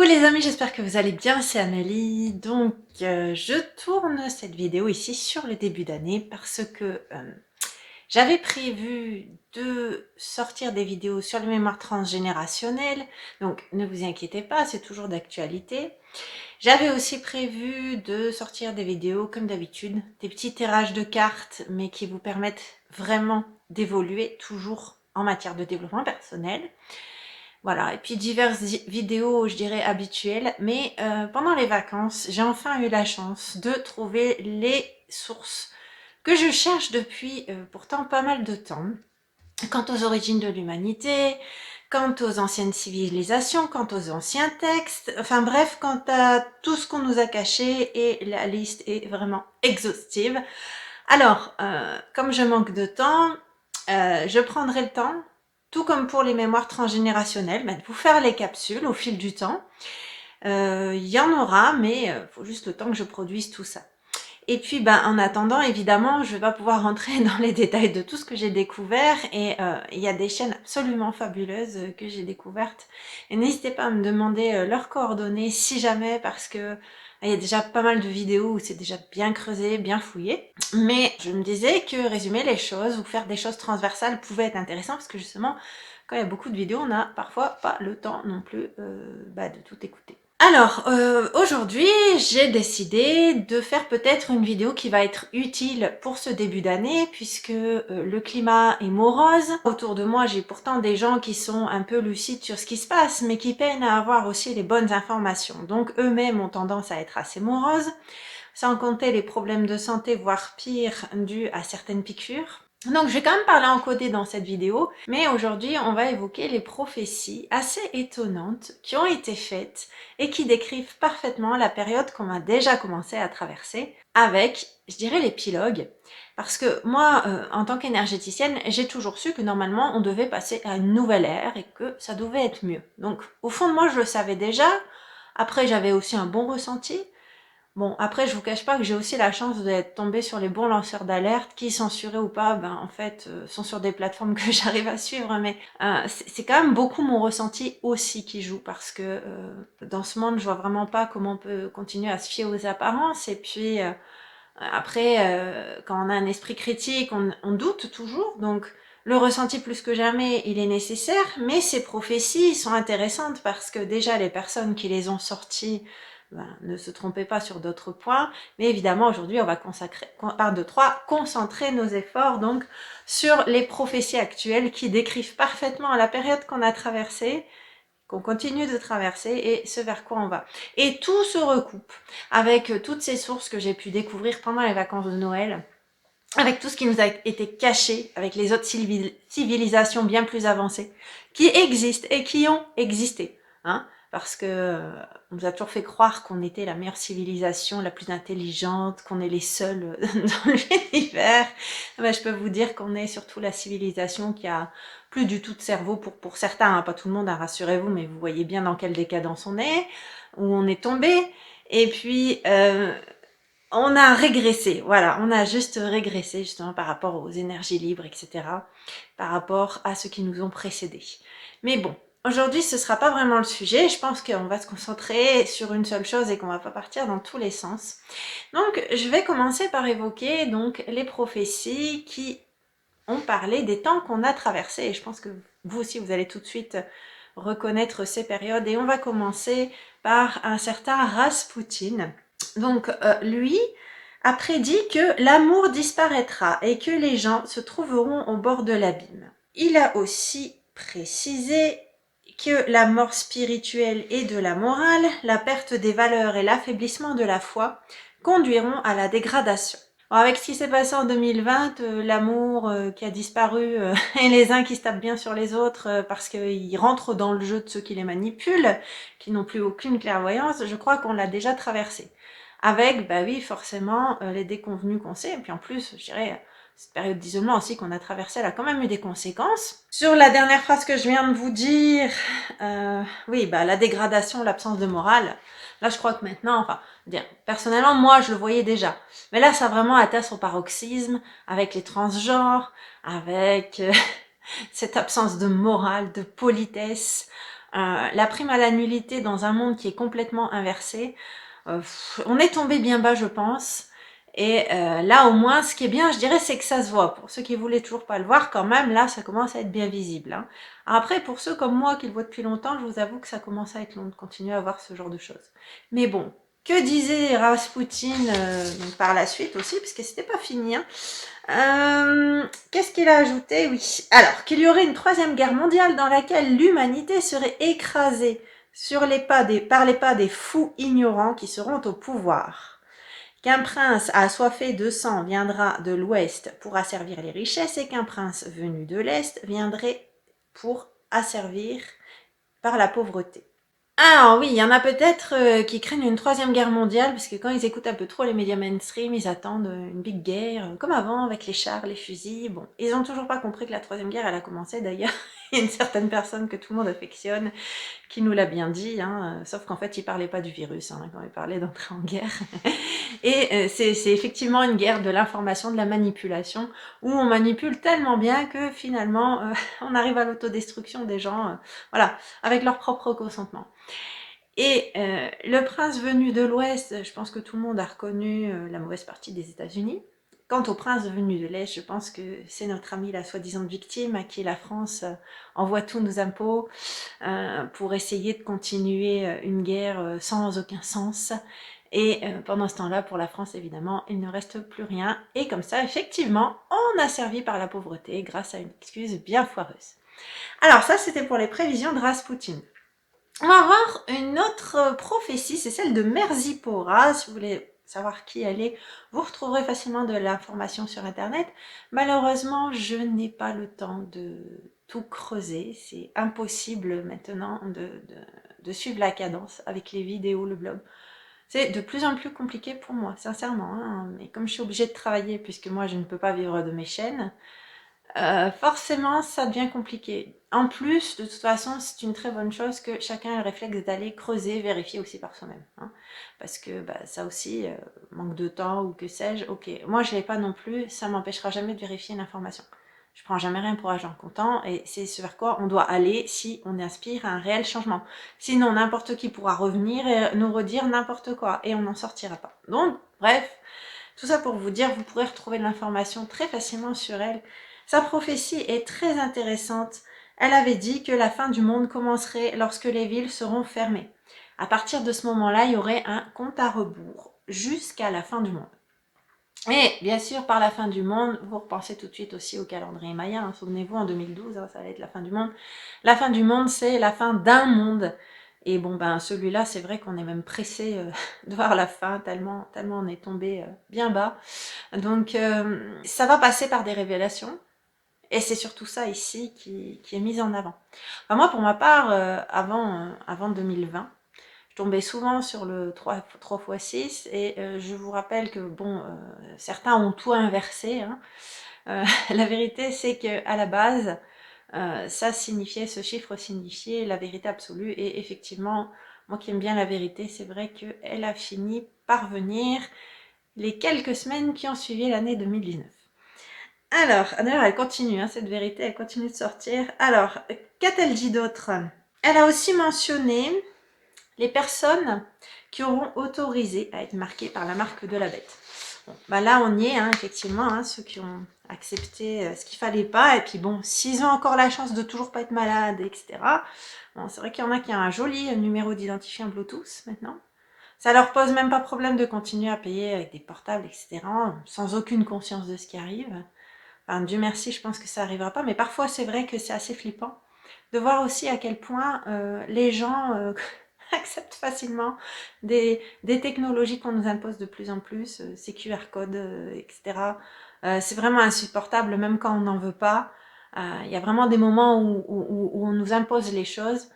les amis, j'espère que vous allez bien, c'est Amélie. Donc je tourne cette vidéo ici sur le début d'année parce que j'avais prévu de sortir des vidéos sur les mémoires transgénérationnelles. Donc ne vous inquiétez pas, c'est toujours d'actualité. J'avais aussi prévu de sortir des vidéos comme d'habitude, des petits tirages de cartes, mais qui vous permettent vraiment d'évoluer toujours en matière de développement personnel. Voilà, et puis diverses vidéos, je dirais, habituelles. Mais pendant les vacances, j'ai enfin eu la chance de trouver les sources que je cherche depuis pourtant pas mal de temps. Quant aux origines de l'humanité, quant aux anciennes civilisations, quant aux anciens textes, enfin bref, quant à tout ce qu'on nous a caché, et la liste est vraiment exhaustive. Alors, comme je manque de temps, je prendrai le temps, tout comme pour les mémoires transgénérationnelles, de vous faire les capsules au fil du temps. Il y en aura, mais il faut juste le temps que je produise tout ça. Et puis, en attendant, évidemment, je vais pas pouvoir rentrer dans les détails de tout ce que j'ai découvert. Et il y a des chaînes absolument fabuleuses que j'ai découvertes. Et n'hésitez pas à me demander leurs coordonnées si jamais, parce que il y a déjà pas mal de vidéos où c'est déjà bien creusé, bien fouillé. Mais je me disais que résumer les choses ou faire des choses transversales pouvait être intéressant parce que justement, quand il y a beaucoup de vidéos, on n'a parfois pas le temps non plus de tout écouter. Alors, aujourd'hui, j'ai décidé de faire peut-être une vidéo qui va être utile pour ce début d'année puisque le climat est morose. Autour de moi, j'ai pourtant des gens qui sont un peu lucides sur ce qui se passe, mais qui peinent à avoir aussi les bonnes informations. Donc, eux-mêmes ont tendance à être assez moroses, sans compter les problèmes de santé, voire pire, dus à certaines piqûres. Donc je vais quand même parler en codé dans cette vidéo, mais aujourd'hui on va évoquer les prophéties assez étonnantes qui ont été faites et qui décrivent parfaitement la période qu'on a déjà commencé à traverser avec, je dirais, l'épilogue. Parce que moi, en tant qu'énergéticienne, j'ai toujours su que normalement on devait passer à une nouvelle ère et que ça devait être mieux. Donc au fond de moi je le savais déjà, après j'avais aussi un bon ressenti. Bon, après, je vous cache pas que j'ai aussi la chance d'être tombée sur les bons lanceurs d'alerte, qui, censurés ou pas, en fait, sont sur des plateformes que j'arrive à suivre, mais c'est quand même beaucoup mon ressenti aussi qui joue, parce que dans ce monde, je vois vraiment pas comment on peut continuer à se fier aux apparences, et puis après, quand on a un esprit critique, on doute toujours, donc le ressenti plus que jamais, il est nécessaire, mais ces prophéties sont intéressantes parce que déjà les personnes qui les ont sorties ne se trompaient pas sur d'autres points, mais évidemment aujourd'hui on va concentrer nos efforts donc sur les prophéties actuelles qui décrivent parfaitement la période qu'on a traversée, qu'on continue de traverser et ce vers quoi on va. Et tout se recoupe avec toutes ces sources que j'ai pu découvrir pendant les vacances de Noël, avec tout ce qui nous a été caché, avec les autres civilisations bien plus avancées, qui existent et qui ont existé. Hein, parce que on nous a toujours fait croire qu'on était la meilleure civilisation, la plus intelligente, qu'on est les seuls dans l'univers. Je peux vous dire qu'on est surtout la civilisation qui a plus du tout de cerveau pour certains, hein, pas tout le monde, hein, rassurez-vous, mais vous voyez bien dans quelle décadence on est, où on est tombé. Et puis on a régressé, voilà, on a juste régressé justement par rapport aux énergies libres, etc., par rapport à ceux qui nous ont précédés. Mais bon, aujourd'hui ce sera pas vraiment le sujet, je pense qu'on va se concentrer sur une seule chose et qu'on va pas partir dans tous les sens. Donc je vais commencer par évoquer donc les prophéties qui ont parlé des temps qu'on a traversés, et je pense que vous aussi vous allez tout de suite reconnaître ces périodes, et on va commencer par un certain Rasputin. Donc lui a prédit que l'amour disparaîtra et que les gens se trouveront au bord de l'abîme. Il a aussi précisé que la mort spirituelle et de la morale, la perte des valeurs et l'affaiblissement de la foi conduiront à la dégradation. Alors avec ce qui s'est passé en 2020, l'amour qui a disparu et les uns qui se tapent bien sur les autres parce qu'ils rentrent dans le jeu de ceux qui les manipulent, qui n'ont plus aucune clairvoyance, je crois qu'on l'a déjà traversé. Avec, oui, forcément, les déconvenus qu'on sait, et puis en plus, je dirais, cette période d'isolement aussi qu'on a traversée, elle a quand même eu des conséquences. Sur la dernière phrase que je viens de vous dire, oui, la dégradation, l'absence de morale, là je crois que maintenant, personnellement, moi je le voyais déjà. Mais là, ça a vraiment atteint son paroxysme avec les transgenres, avec cette absence de morale, de politesse. la prime à la nullité dans un monde qui est complètement inversé, on est tombé bien bas, je pense. Et là, au moins, ce qui est bien, je dirais, c'est que ça se voit. Pour ceux qui voulaient toujours pas le voir, quand même, là, ça commence à être bien visible. Hein. Après, pour ceux comme moi qui le voient depuis longtemps, je vous avoue que ça commence à être long de continuer à voir ce genre de choses. Mais bon, que disait Rasputin donc par la suite aussi, parce que c'était pas fini. Hein. Qu'est-ce qu'il a ajouté? Oui. Alors, qu'il y aurait une troisième guerre mondiale dans laquelle l'humanité serait écrasée par les pas des fous ignorants qui seront au pouvoir. Qu'un prince assoiffé de sang viendra de l'ouest pour asservir les richesses et qu'un prince venu de l'est viendrait pour asservir par la pauvreté. Ah oui, il y en a peut-être qui craignent une troisième guerre mondiale parce que quand ils écoutent un peu trop les médias mainstream, ils attendent une big guerre, comme avant avec les chars, les fusils. Bon, ils ont toujours pas compris que la troisième guerre, elle a commencé d'ailleurs. Il y a une certaine personne que tout le monde affectionne qui nous l'a bien dit, hein, sauf qu'en fait, il parlait pas du virus hein, quand il parlait d'entrer en guerre. Et c'est effectivement une guerre de l'information, de la manipulation, où on manipule tellement bien que finalement, on arrive à l'autodestruction des gens, voilà, avec leur propre consentement. Et le prince venu de l'Ouest, je pense que tout le monde a reconnu la mauvaise partie des États-Unis. Quant au prince venu de l'Est, je pense que c'est notre ami, la soi-disant victime, à qui la France envoie tous nos impôts pour essayer de continuer une guerre sans aucun sens. Et pendant ce temps-là, pour la France, évidemment, il ne reste plus rien. Et comme ça, effectivement, on a servi par la pauvreté grâce à une excuse bien foireuse. Alors ça, c'était pour les prévisions de Rasputin. On va voir une autre prophétie, c'est celle de Merzipora. Si vous voulez savoir qui elle est, vous retrouverez facilement de l'information sur internet. Malheureusement, je n'ai pas le temps de tout creuser. C'est impossible maintenant de suivre la cadence avec les vidéos, le blog. C'est de plus en plus compliqué pour moi, sincèrement. Hein. Mais comme je suis obligée de travailler, puisque moi je ne peux pas vivre de mes chaînes, forcément ça devient compliqué. En plus, de toute façon, c'est une très bonne chose que chacun ait le réflexe d'aller creuser, vérifier aussi par soi-même. Hein. Parce que bah, ça aussi, manque de temps ou que sais-je, ok. Moi je l'ai pas non plus, ça m'empêchera jamais de vérifier une information. Je prends jamais rien pour argent comptant et c'est ce vers quoi on doit aller si on aspire à un réel changement. Sinon, n'importe qui pourra revenir et nous redire n'importe quoi et on n'en sortira pas. Donc, bref, tout ça pour vous dire, vous pourrez retrouver de l'information très facilement sur elle. Sa prophétie est très intéressante. Elle avait dit que la fin du monde commencerait lorsque les villes seront fermées. À partir de ce moment-là, il y aurait un compte à rebours jusqu'à la fin du monde. Et bien sûr, par la fin du monde, vous repensez tout de suite aussi au calendrier maya. Hein. Souvenez-vous, en 2012, hein, ça allait être la fin du monde. La fin du monde, c'est la fin d'un monde. Et bon, ben celui-là, c'est vrai qu'on est même pressé de voir la fin, tellement on est tombé bien bas. Donc, ça va passer par des révélations. Et c'est surtout ça ici qui est mis en avant. Enfin, moi, pour ma part, avant 2020, je tombais souvent sur le 3x6 et je vous rappelle que, bon, certains ont tout inversé. Hein. La vérité, c'est qu'à la base, ce chiffre signifiait la vérité absolue. Et effectivement, moi qui aime bien la vérité, c'est vrai qu'elle a fini par venir les quelques semaines qui ont suivi l'année 2019. Alors, d'ailleurs, elle continue, hein, cette vérité, elle continue de sortir. Alors, qu'a-t-elle dit d'autre? Elle a aussi mentionné les personnes qui auront autorisé à être marquées par la marque de la bête. Bon, bah là, on y est, hein, effectivement, hein, ceux qui ont accepté ce qu'il fallait pas. Et puis bon, s'ils ont encore la chance de toujours pas être malades, etc. Bon, c'est vrai qu'il y en a qui ont un joli numéro d'identifiant Bluetooth maintenant. Ça leur pose même pas problème de continuer à payer avec des portables, etc. Sans aucune conscience de ce qui arrive. Enfin, Dieu merci, je pense que ça n'arrivera pas, mais parfois c'est vrai que c'est assez flippant de voir aussi à quel point les gens acceptent facilement des technologies qu'on nous impose de plus en plus, ces QR codes, etc. C'est vraiment insupportable, même quand on n'en veut pas. Il y a vraiment des moments où on nous impose les choses.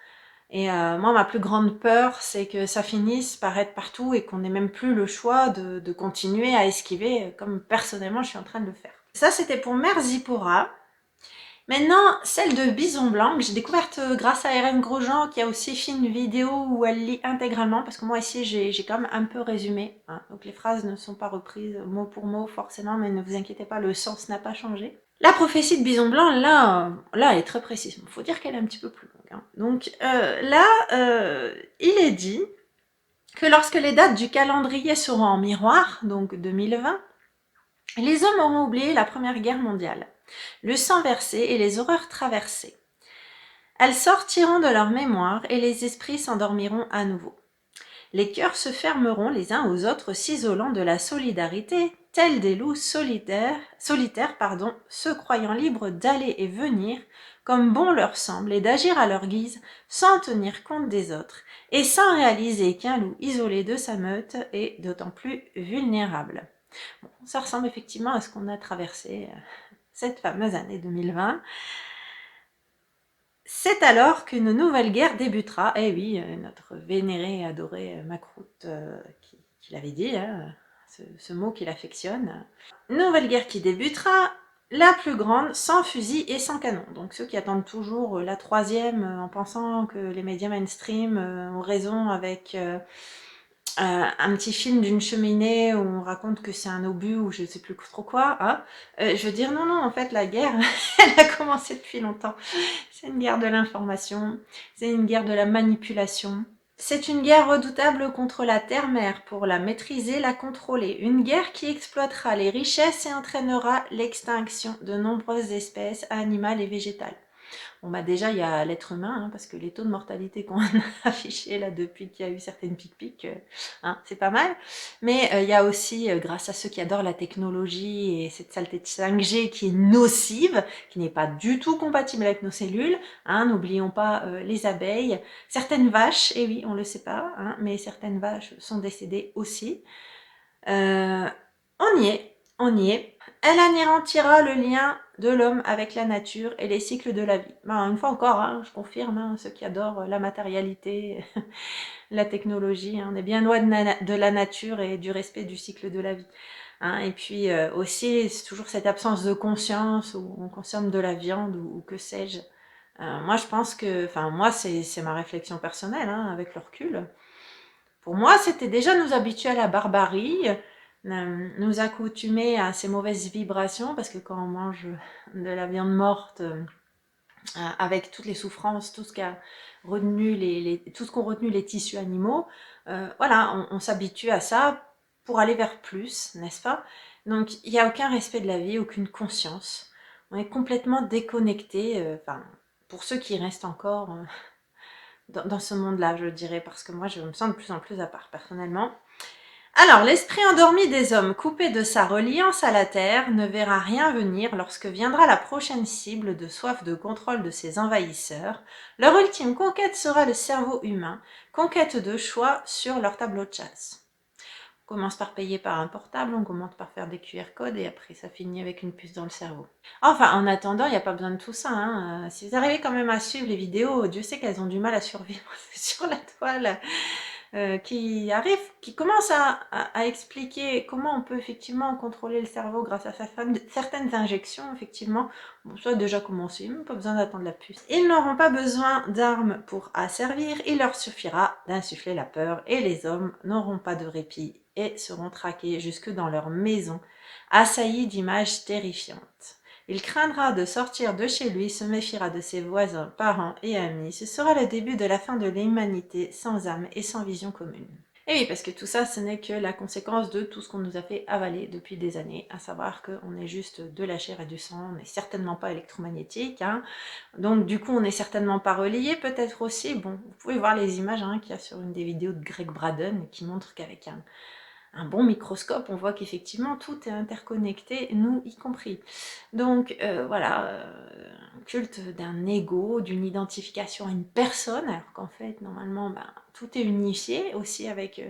Et moi, ma plus grande peur, c'est que ça finisse par être partout et qu'on n'ait même plus le choix de continuer à esquiver, comme personnellement je suis en train de le faire. Ça, c'était pour Mère Zipporah. Maintenant, celle de Bison Blanc, que j'ai découverte grâce à Irène Grosjean, qui a aussi fait une vidéo où elle lit intégralement, parce que moi ici, j'ai quand même un peu résumé. Hein, donc les phrases ne sont pas reprises mot pour mot forcément, mais ne vous inquiétez pas, le sens n'a pas changé. La prophétie de Bison Blanc, là, elle est très précise. Il faut dire qu'elle est un petit peu plus longue. Hein. Donc là, il est dit que lorsque les dates du calendrier seront en miroir, donc 2020, les hommes auront oublié la Première Guerre mondiale, le sang versé et les horreurs traversées. Elles sortiront de leur mémoire et les esprits s'endormiront à nouveau. Les cœurs se fermeront les uns aux autres, s'isolant de la solidarité, tels des loups solitaires, se croyant libres d'aller et venir, comme bon leur semble, et d'agir à leur guise, sans tenir compte des autres, et sans réaliser qu'un loup isolé de sa meute est d'autant plus vulnérable. Bon, ça ressemble effectivement à ce qu'on a traversé cette fameuse année 2020. C'est alors qu'une nouvelle guerre débutera. Eh oui, notre vénéré et adoré Macroute qui l'avait dit, hein, ce mot qu'il affectionne. Nouvelle guerre qui débutera, la plus grande, sans fusil et sans canon. Donc ceux qui attendent toujours la troisième en pensant que les médias mainstream ont raison avec un petit film d'une cheminée où on raconte que c'est un obus ou je sais plus trop quoi, hein. Je veux dire non, en fait la guerre, elle a commencé depuis longtemps. C'est une guerre de l'information, c'est une guerre de la manipulation. C'est une guerre redoutable contre la terre-mère pour la maîtriser, la contrôler. Une guerre qui exploitera les richesses et entraînera l'extinction de nombreuses espèces animales et végétales. Bon bah déjà il y a l'être humain, hein, parce que les taux de mortalité qu'on a affichés là depuis qu'il y a eu certaines pic-pic, hein, c'est pas mal. Mais il y a aussi, grâce à ceux qui adorent la technologie et cette saleté de 5G qui est nocive, qui n'est pas du tout compatible avec nos cellules, hein, n'oublions pas les abeilles, certaines vaches, et oui on le sait pas, hein, mais certaines vaches sont décédées aussi. On y est, on y est. Elle anéantira le lien de l'homme avec la nature et les cycles de la vie. Ben, une fois encore, hein, je confirme, hein, ceux qui adorent la matérialité, la technologie, hein, on est bien loin de la nature et du respect du cycle de la vie. Hein, et puis aussi, c'est toujours cette absence de conscience où on consomme de la viande ou que sais-je. Moi, je pense que, enfin, moi, c'est ma réflexion personnelle, hein, avec le recul. Pour moi, c'était déjà nous habituer à la barbarie, nous accoutumer à ces mauvaises vibrations, parce que quand on mange de la viande morte, avec toutes les souffrances, tout ce qu'a retenu tout ce qu'ont retenu les tissus animaux, voilà, on s'habitue à ça pour aller vers plus, n'est-ce pas? Donc il n'y a aucun respect de la vie, aucune conscience. On est complètement déconnecté, enfin, pour ceux qui restent encore dans ce monde-là, je dirais, parce que moi, je me sens de plus en plus à part, personnellement. Alors, l'esprit endormi des hommes, coupé de sa reliance à la terre, ne verra rien venir lorsque viendra la prochaine cible de soif de contrôle de ses envahisseurs. Leur ultime conquête sera le cerveau humain, conquête de choix sur leur tableau de chasse. On commence par payer par un portable, on commence par faire des QR codes et après ça finit avec une puce dans le cerveau. Enfin, en attendant, il n'y a pas besoin de tout ça. Hein. Si vous arrivez quand même à suivre les vidéos, Dieu sait qu'elles ont du mal à survivre sur la toile. Qui commence à expliquer comment on peut effectivement contrôler le cerveau grâce à certaines injections, effectivement. Bon, ça a déjà commencé, même pas besoin d'attendre la puce. Ils n'auront pas besoin d'armes pour asservir, il leur suffira d'insuffler la peur et les hommes n'auront pas de répit et seront traqués jusque dans leur maison, assaillis d'images terrifiantes. Il craindra de sortir de chez lui, se méfiera de ses voisins, parents et amis. Ce sera le début de la fin de l'humanité sans âme et sans vision commune. Et oui, parce que tout ça, ce n'est que la conséquence de tout ce qu'on nous a fait avaler depuis des années, à savoir qu'on est juste de la chair et du sang, on n'est certainement pas électromagnétique, hein. Donc du coup on n'est certainement pas relié, peut-être aussi, bon, vous pouvez voir les images qu'il y a sur une des vidéos de Greg Braden qui montre qu'avec un bon microscope, on voit qu'effectivement tout est interconnecté, nous y compris. Donc voilà, culte d'un ego, d'une identification à une personne, alors qu'en fait normalement tout est unifié aussi avec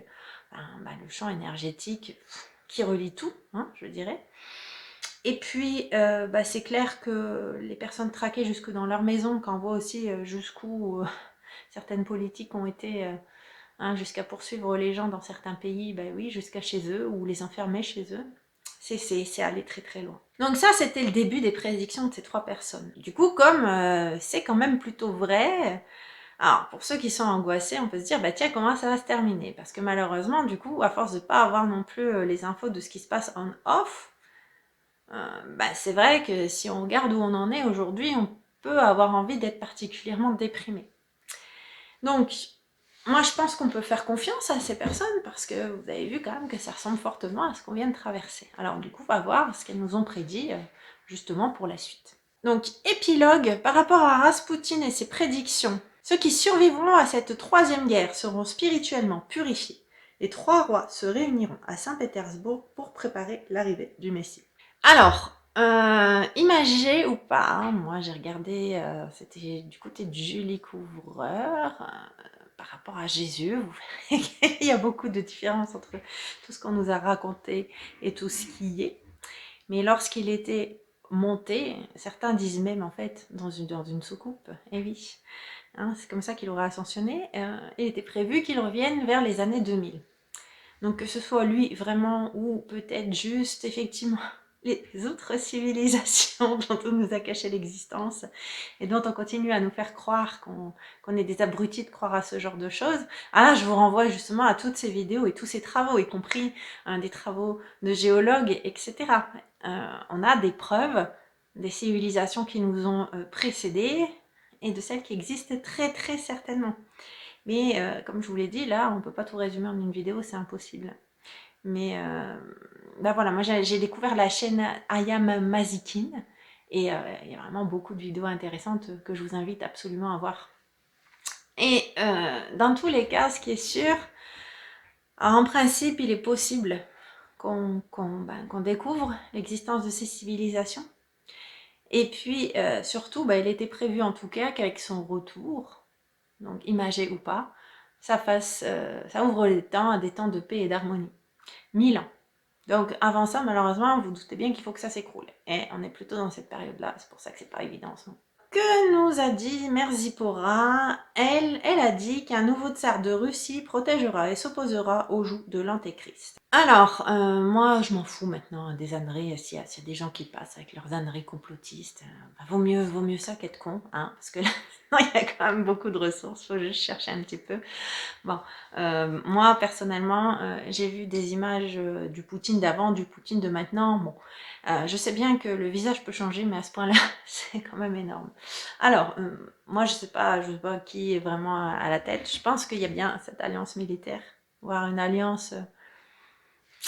le champ énergétique qui relie tout, hein, je dirais. Et puis c'est clair que les personnes traquées jusque dans leur maison, quand on voit aussi jusqu'où certaines politiques ont été jusqu'à poursuivre les gens dans certains pays, oui, jusqu'à chez eux, ou les enfermer chez eux. C'est aller très très loin. Donc ça, c'était le début des prédictions de ces 3 personnes. Du coup, comme c'est quand même plutôt vrai, alors pour ceux qui sont angoissés, on peut se dire, tiens, comment ça va se terminer? Parce que malheureusement, du coup, à force de pas avoir non plus les infos de ce qui se passe en off, c'est vrai que si on regarde où on en est aujourd'hui, on peut avoir envie d'être particulièrement déprimé. Donc, moi je pense qu'on peut faire confiance à ces personnes parce que vous avez vu quand même que ça ressemble fortement à ce qu'on vient de traverser. Alors du coup, on va voir ce qu'elles nous ont prédit justement pour la suite. Donc, épilogue par rapport à Raspoutine et ses prédictions. Ceux qui survivront à cette troisième guerre seront spirituellement purifiés. Les 3 rois se réuniront à Saint-Pétersbourg pour préparer l'arrivée du Messie. Alors, imagé ou pas, hein, moi j'ai regardé, c'était du côté de Julie Couvreur, par rapport à Jésus, vous verrez qu'il y a beaucoup de différences entre tout ce qu'on nous a raconté et tout ce qui y est. Mais lorsqu'il était monté, certains disent même en fait dans une soucoupe, eh oui, hein, c'est comme ça qu'il aurait ascensionné, il était prévu qu'il revienne vers les années 2000. Donc que ce soit lui vraiment ou peut-être juste effectivement les autres civilisations dont on nous a caché l'existence et dont on continue à nous faire croire qu'on est des abrutis de croire à ce genre de choses. Ah là, je vous renvoie justement à toutes ces vidéos et tous ces travaux, y compris des travaux de géologues, etc. On a des preuves des civilisations qui nous ont précédés et de celles qui existent très très certainement. Mais comme je vous l'ai dit, là, on ne peut pas tout résumer en une vidéo, c'est impossible. Mais voilà, moi j'ai découvert la chaîne Ayam Mazikin et il y a vraiment beaucoup de vidéos intéressantes que je vous invite absolument à voir. Et dans tous les cas, ce qui est sûr, en principe, il est possible qu'on découvre l'existence de ces civilisations. Et puis surtout, il était prévu en tout cas qu'avec son retour, donc imagé ou pas, ça ouvre les temps à des temps de paix et d'harmonie. 1000 ans. Donc avant ça, malheureusement, vous doutez bien qu'il faut que ça s'écroule. Et on est plutôt dans cette période-là, c'est pour ça que c'est pas évident en ce moment. Que nous a dit Merzipora? Elle a dit qu'un nouveau tsar de Russie protégera et s'opposera au joug de l'antéchrist. Alors, moi je m'en fous maintenant des âneries, s'il y a des gens qui passent avec leurs âneries complotistes, vaut mieux ça qu'être con, hein, parce que là, il y a quand même beaucoup de ressources, faut juste chercher un petit peu. Bon, moi personnellement, j'ai vu des images du Poutine d'avant, du Poutine de maintenant. Bon, je sais bien que le visage peut changer, mais à ce point-là, c'est quand même énorme. Alors, moi je sais pas qui est vraiment à la tête. Je pense qu'il y a bien cette alliance militaire, voire une alliance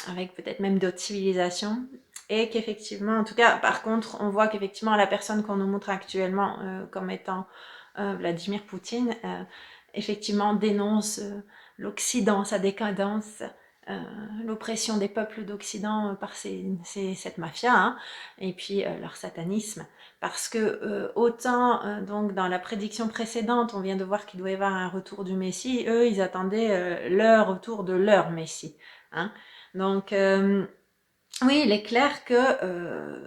avec peut-être même d'autres civilisations. Et qu'effectivement, en tout cas, par contre, on voit qu'effectivement la personne qu'on nous montre actuellement comme étant Vladimir Poutine, effectivement dénonce l'Occident, sa décadence, l'oppression des peuples d'Occident par cette mafia, hein, et puis leur satanisme. Parce que autant, donc dans la prédiction précédente, on vient de voir qu'il doit y avoir un retour du Messie, eux, ils attendaient leur retour de leur Messie. Hein. Donc, oui, il est clair que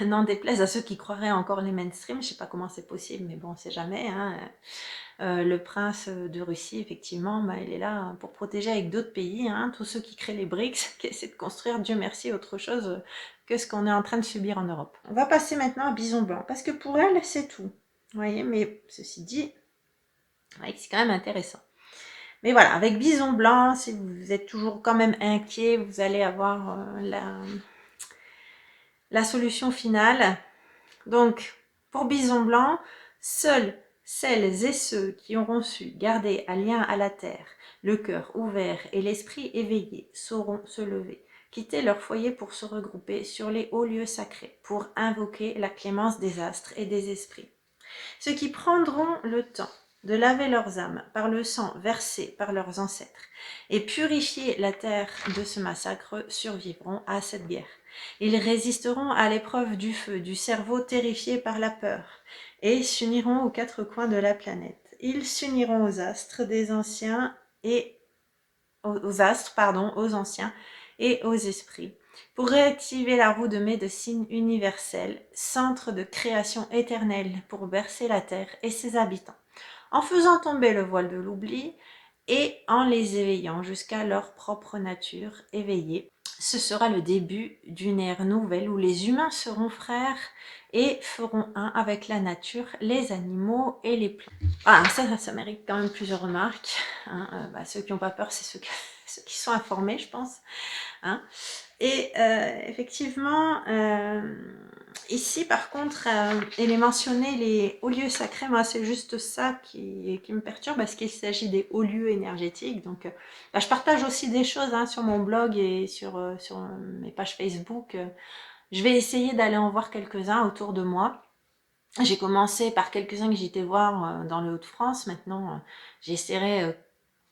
n'en déplaise à ceux qui croiraient encore les mainstream, je sais pas comment c'est possible, mais bon, on sait jamais. Hein. Le prince de Russie, effectivement, il est là pour protéger avec d'autres pays, hein, tous ceux qui créent les BRICS, qui essaient de construire, Dieu merci, autre chose que ce qu'on est en train de subir en Europe. On va passer maintenant à Bison Blanc, parce que pour elle, c'est tout. Vous voyez, mais ceci dit, c'est quand même intéressant. Mais voilà, avec Bison Blanc, si vous êtes toujours quand même inquiet, vous allez avoir la solution finale. Donc, pour Bison Blanc, seuls celles et ceux qui auront su garder un lien à la terre, le cœur ouvert et l'esprit éveillé sauront se lever, quitter leur foyer pour se regrouper sur les hauts lieux sacrés, pour invoquer la clémence des astres et des esprits. Ceux qui prendront le temps de laver leurs âmes par le sang versé par leurs ancêtres et purifier la terre de ce massacre survivront à cette guerre. Ils résisteront à l'épreuve du feu, du cerveau terrifié par la peur, et s'uniront aux 4 coins de la planète. Ils s'uniront aux astres des anciens et aux anciens et aux esprits, pour réactiver la roue de médecine universelle, centre de création éternelle pour bercer la terre et ses habitants, en faisant tomber le voile de l'oubli et en les éveillant jusqu'à leur propre nature éveillée. Ce sera le début d'une ère nouvelle où les humains seront frères et feront un avec la nature, les animaux et les plantes. Voilà, ça mérite quand même plusieurs remarques. Hein. Ceux qui n'ont pas peur, c'est ceux ceux qui sont informés, je pense. Hein. Et effectivement, ici par contre, il est mentionné les hauts lieux sacrés. Moi, c'est juste ça qui me perturbe, parce qu'il s'agit des hauts lieux énergétiques. Donc, bah, je partage aussi des choses hein, sur mon blog et sur mes pages Facebook. Je vais essayer d'aller en voir quelques-uns autour de moi. J'ai commencé par quelques-uns que j'étais voir dans le Hauts-de-France. Maintenant, j'essaierai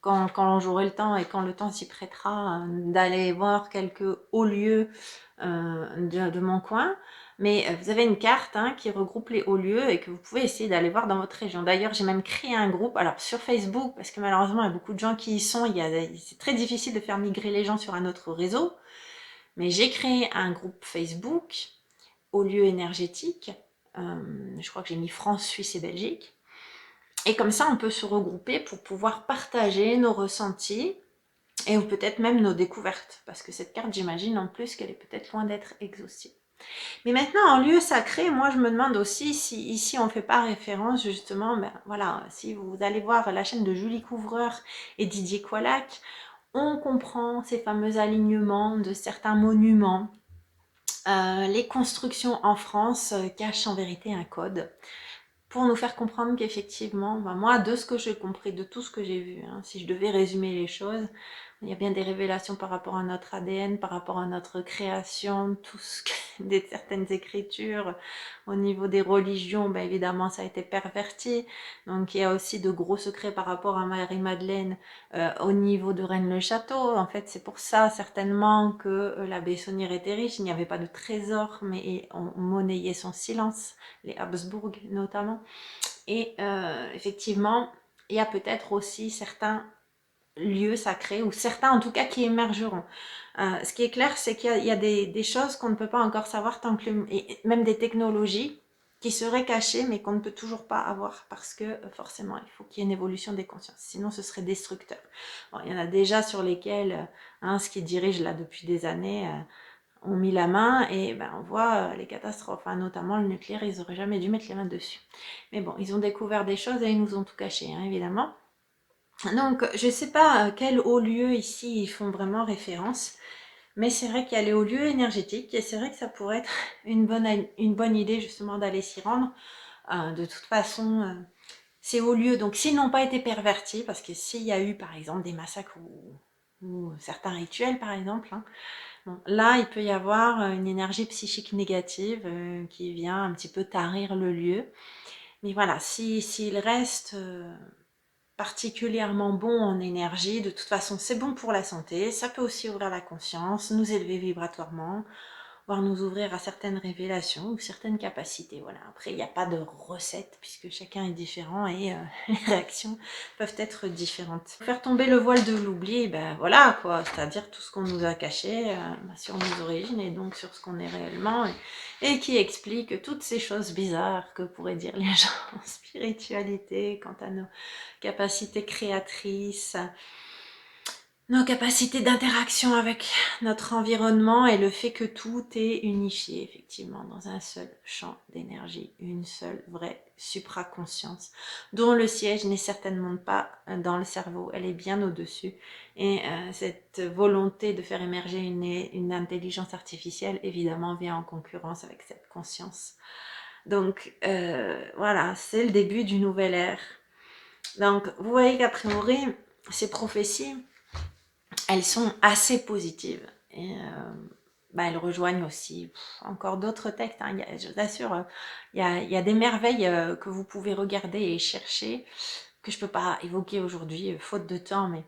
quand j'aurai le temps et quand le temps s'y prêtera, d'aller voir quelques hauts lieux de mon coin. Mais vous avez une carte hein, qui regroupe les hauts lieux et que vous pouvez essayer d'aller voir dans votre région. D'ailleurs, j'ai même créé un groupe, alors sur Facebook, parce que malheureusement, il y a beaucoup de gens qui y sont. C'est très difficile de faire migrer les gens sur un autre réseau. Mais j'ai créé un groupe Facebook, hauts lieux énergétiques. Je crois que j'ai mis France, Suisse et Belgique. Et comme ça, on peut se regrouper pour pouvoir partager nos ressentis et ou peut-être même nos découvertes. Parce que cette carte, j'imagine en plus qu'elle est peut-être loin d'être exhaustive. Mais maintenant, en lieu sacré, moi je me demande aussi si ici on ne fait pas référence justement, ben voilà, si vous allez voir la chaîne de Julie Couvreur et Didier Coalac, on comprend ces fameux alignements de certains monuments. Les constructions en France cachent en vérité un code pour nous faire comprendre qu'effectivement, ben moi, de ce que j'ai compris, de tout ce que j'ai vu, hein, si je devais résumer les choses, il y a bien des révélations par rapport à notre ADN, par rapport à notre création, tout ce que, des certaines écritures, au niveau des religions, ben évidemment, ça a été perverti. Donc, il y a aussi de gros secrets par rapport à Marie-Madeleine au niveau de Rennes-le-Château. En fait, c'est pour ça, certainement, que l'abbé Saunière était riche. Il n'y avait pas de trésor, mais on monnayait son silence, les Habsbourg notamment. Et effectivement, il y a peut-être aussi certains lieux sacrés, ou certains en tout cas qui émergeront. Ce qui est clair, c'est qu'il y a des choses qu'on ne peut pas encore savoir tant que et même des technologies qui seraient cachées mais qu'on ne peut toujours pas avoir parce que forcément il faut qu'il y ait une évolution des consciences, sinon ce serait destructeur. Bon, il y en a déjà sur lesquels ce qui dirige là depuis des années ont mis la main et ben, on voit les catastrophes, hein, notamment le nucléaire, ils n'auraient jamais dû mettre les mains dessus. Mais bon, ils ont découvert des choses et ils nous ont tout caché, hein, évidemment. Donc, je ne sais pas quel haut lieu ici ils font vraiment référence, mais c'est vrai qu'il y a les hauts lieux énergétiques et c'est vrai que ça pourrait être une bonne idée justement d'aller s'y rendre. De toute façon, ces hauts lieux, donc s'ils n'ont pas été pervertis, parce que s'il y a eu par exemple des massacres ou certains rituels par exemple, hein, bon, là il peut y avoir une énergie psychique négative qui vient un petit peu tarir le lieu. Mais voilà, s'il reste particulièrement bon en énergie, de toute façon c'est bon pour la santé, ça peut aussi ouvrir la conscience, nous élever vibratoirement, voire nous ouvrir à certaines révélations ou certaines capacités. Voilà. Après, il n'y a pas de recette puisque chacun est différent et les réactions peuvent être différentes. Faire tomber le voile de l'oubli, ben voilà quoi, c'est-à-dire tout ce qu'on nous a caché sur nos origines et donc sur ce qu'on est réellement et qui explique toutes ces choses bizarres que pourraient dire les gens en spiritualité quant à nos capacités créatrices, nos capacités d'interaction avec notre environnement et le fait que tout est unifié effectivement dans un seul champ d'énergie, une seule vraie supraconscience dont le siège n'est certainement pas dans le cerveau, elle est bien au-dessus et cette volonté de faire émerger une intelligence artificielle évidemment vient en concurrence avec cette conscience. Donc voilà, c'est le début d'une nouvelle ère. Donc vous voyez qu'a priori ces prophéties elles sont assez positives. Et elles rejoignent aussi encore d'autres textes. Hein. Je vous assure, il y a des merveilles que vous pouvez regarder et chercher, que je ne peux pas évoquer aujourd'hui, faute de temps, mais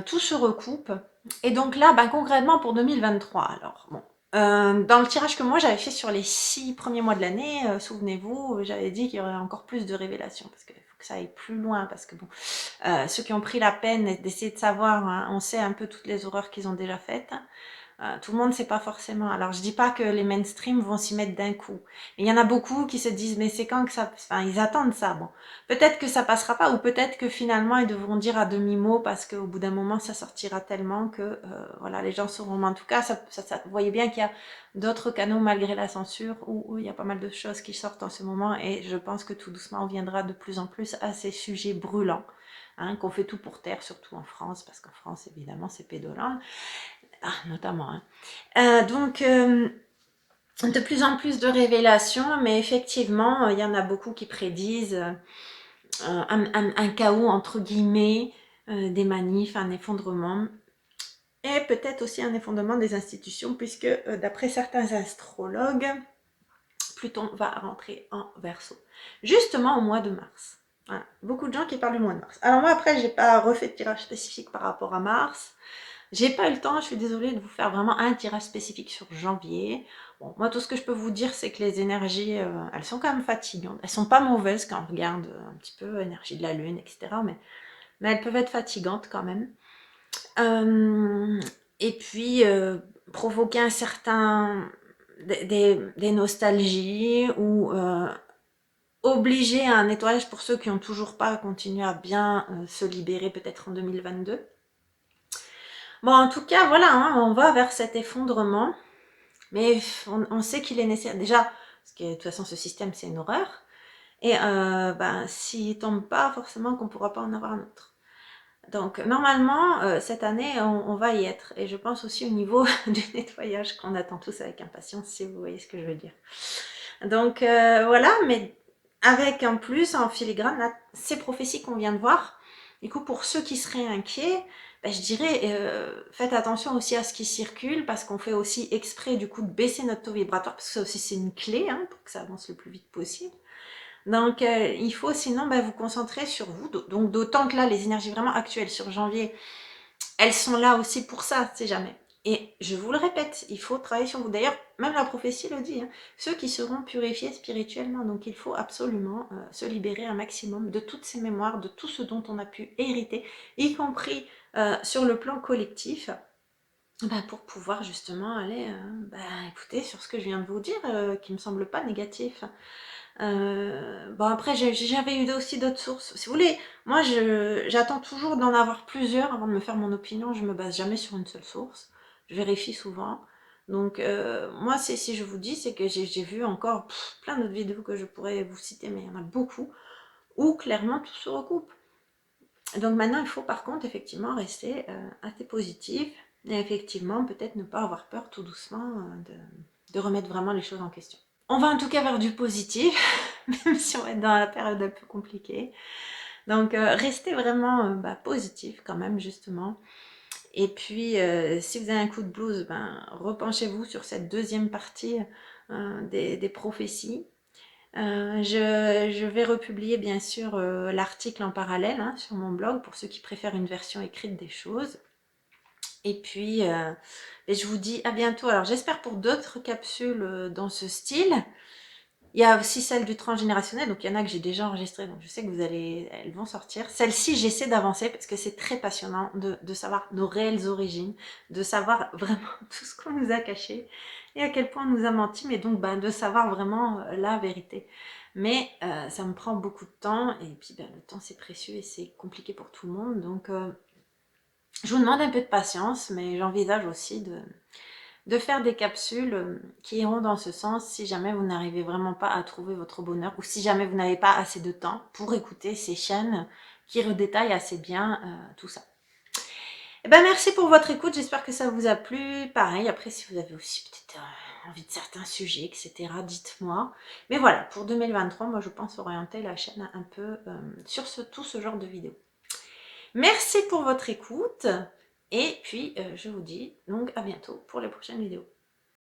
tout se recoupe. Et donc là, concrètement pour 2023, alors bon. Dans le tirage que moi j'avais fait sur les 6 premiers mois de l'année, souvenez-vous, j'avais dit qu'il y aurait encore plus de révélations, parce qu'il faut que ça aille plus loin, parce que bon, ceux qui ont pris la peine d'essayer de savoir, hein, on sait un peu toutes les horreurs qu'ils ont déjà faites. Tout le monde ne sait pas forcément. Alors je dis pas que les mainstream vont s'y mettre d'un coup. Il y en a beaucoup qui se disent mais c'est quand que ça... Enfin ils attendent ça. Bon, peut-être que ça passera pas ou peut-être que finalement ils devront dire à demi-mot parce qu'au bout d'un moment ça sortira tellement que voilà les gens sauront. Mais en tout cas vous voyez bien qu'il y a d'autres canaux malgré la censure où il y a pas mal de choses qui sortent en ce moment et je pense que tout doucement on viendra de plus en plus à ces sujets brûlants hein, qu'on fait tout pour taire, surtout en France, parce qu'en France, évidemment, c'est Pédoland, notamment. Hein. Donc, de plus en plus de révélations, mais effectivement, il y en a beaucoup qui prédisent un chaos, entre guillemets, des manifs, un effondrement, et peut-être aussi un effondrement des institutions, puisque d'après certains astrologues, Pluton va rentrer en Verseau, justement au mois de mars. Voilà. Beaucoup de gens qui parlent du mois de mars. Alors moi, après, j'ai pas refait de tirage spécifique par rapport à mars. J'ai pas eu le temps, je suis désolée de vous faire vraiment un tirage spécifique sur janvier. Bon, moi, tout ce que je peux vous dire, c'est que les énergies, elles sont quand même fatigantes. Elles sont pas mauvaises quand on regarde un petit peu l'énergie de la Lune, etc. Mais elles peuvent être fatigantes quand même. Et puis, provoquer un certain... des nostalgies ou obliger à un nettoyage pour ceux qui n'ont toujours pas continué à bien se libérer peut-être en 2022. Bon, en tout cas, voilà, hein, on va vers cet effondrement, mais on sait qu'il est nécessaire. Déjà, parce que de toute façon, ce système, c'est une horreur. Et s'il tombe pas, forcément qu'on ne pourra pas en avoir un autre. Donc, normalement, cette année, on va y être. Et je pense aussi au niveau du nettoyage qu'on attend tous avec impatience, si vous voyez ce que je veux dire. Donc, voilà, mais avec en plus, en filigrane, là, ces prophéties qu'on vient de voir. Du coup, pour ceux qui seraient inquiets, je dirais, faites attention aussi à ce qui circule, parce qu'on fait aussi exprès, du coup, de baisser notre taux vibratoire, parce que ça aussi, c'est une clé, hein, pour que ça avance le plus vite possible. Donc, il faut sinon vous concentrer sur vous. Donc, d'autant que là, les énergies vraiment actuelles sur janvier, elles sont là aussi pour ça, c'est jamais. Et je vous le répète, il faut travailler sur vous. D'ailleurs, même la prophétie le dit, hein, ceux qui seront purifiés spirituellement. Donc, il faut absolument se libérer un maximum de toutes ces mémoires, de tout ce dont on a pu hériter, y compris sur le plan collectif. Pour pouvoir justement aller écouter sur ce que je viens de vous dire, qui me semble pas négatif. Bon après j'avais eu aussi d'autres sources. Si vous voulez, moi j'attends toujours d'en avoir plusieurs avant de me faire mon opinion. Je me base jamais sur une seule source. Je vérifie souvent. Donc moi si je vous dis, c'est que j'ai vu encore plein d'autres vidéos que je pourrais vous citer, mais il y en a beaucoup, où clairement tout se recoupe. Donc maintenant il faut par contre effectivement rester assez positif et effectivement peut-être ne pas avoir peur tout doucement de remettre vraiment les choses en question. On va en tout cas vers du positif, même si on va être dans la période un peu compliquée. Donc, restez vraiment positif quand même, justement. Et puis, si vous avez un coup de blues, repenchez-vous sur cette deuxième partie des prophéties. Je vais republier, bien sûr, l'article en parallèle sur mon blog, pour ceux qui préfèrent une version écrite des choses. Et puis, je vous dis à bientôt. Alors, j'espère pour d'autres capsules dans ce style. Il y a aussi celle du transgénérationnel, donc il y en a que j'ai déjà enregistré, donc je sais que elles vont sortir. Celle-ci, j'essaie d'avancer parce que c'est très passionnant de savoir nos réelles origines, de savoir vraiment tout ce qu'on nous a caché et à quel point on nous a menti, mais donc de savoir vraiment la vérité. Mais ça me prend beaucoup de temps, et puis le temps c'est précieux et c'est compliqué pour tout le monde, donc je vous demande un peu de patience, mais j'envisage aussi de faire des capsules qui iront dans ce sens si jamais vous n'arrivez vraiment pas à trouver votre bonheur ou si jamais vous n'avez pas assez de temps pour écouter ces chaînes qui redétaillent assez bien tout ça. Merci pour votre écoute, j'espère que ça vous a plu. Pareil, après si vous avez aussi peut-être envie de certains sujets, etc., dites-moi. Mais voilà, pour 2023, moi je pense orienter la chaîne un peu sur tout ce genre de vidéos. Merci pour votre écoute. Et puis, je vous dis donc à bientôt pour les prochaines vidéos.